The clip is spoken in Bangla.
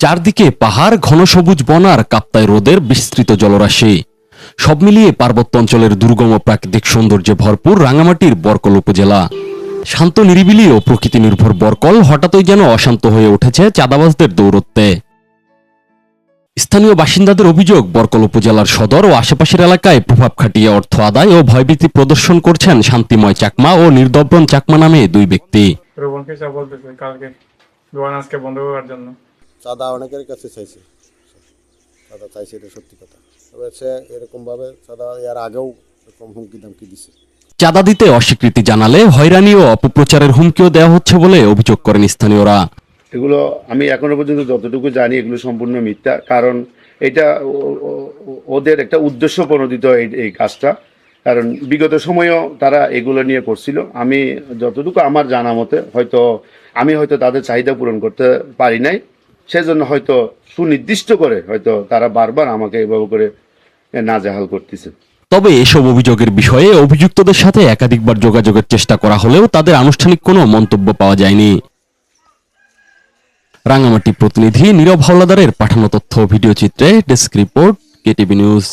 চারদিকে পাহাড়, ঘন সবুজ বন আর কাপ্তাই হ্রদের বিস্তৃত জলরাশি। সব মিলিয়ে পার্বত্য অঞ্চলের দুর্গম প্রাকৃতিক সৌন্দর্যে ভরপুর রাঙামাটির বরকল উপজেলা। শান্ত নিরিবিলি ও প্রকৃতি নির্ভর বরকল হঠাৎই যেন অশান্ত হয়ে উঠেছে চাঁদাবাজদের দৌরত্বে। স্থানীয় বাসিন্দাদের অভিযোগ, বরকল উপজেলার সদর ও আশেপাশের এলাকায় প্রভাব খাটিয়ে অর্থ আদায় ও ভয়ভীতি প্রদর্শন করছেন শান্তিময় চাকমা ও নির্দব্রণ চাকমা নামে দুই ব্যক্তি। রোবনকে যা বলতেছে কালকে দোকান আজকে বন্ধ করার জন্য চাঁদা অনেকের কাছে চাইছে, চাঁদা চাইছে, এটা সত্যি কথা। তবে সে এরকমভাবে চাঁদা এর আগেও এরকম হুমকি দামকি দিছে। চাঁদা দিতে অস্বীকৃতি জানালে হয়রানি ও অপপ্রচারের হুমকিও দেওয়া হচ্ছে বলে অভিযোগ করেন স্থানীয়রা। এগুলো আমি এখনো পর্যন্ত যতটুকু জানি এগুলো সম্পূর্ণ মিথ্যা, কারণ এটা ওদের একটা উদ্দেশ্য প্রণোদিত এই কাজটা। কারণ বিগত সময়েও তারা এগুলো নিয়ে করছিল। আমি যতটুকু আমার জানা মতে আমি হয়তো তাদের চাহিদা পূরণ করতে পারি নাই, সেজন্য হয়তো সুনির্দিষ্ট করে হয়তো তারা বারবার আমাকে এভাবে করে নাজেহাল করতেছে। তবে এসব অভিযোগের বিষয়ে অভিযুক্তদের সাথে একাধিকবার যোগাযোগের চেষ্টা করা হলেও তাদের আনুষ্ঠানিক কোনো মন্তব্য পাওয়া যায়নি। রাঙামাটি প্রতিনিধি নীরব হাওলাদারের পাঠানো তথ্য ও ভিডিও চিত্রে ডেস্ক রিপোর্ট, কেটিভি নিউজ।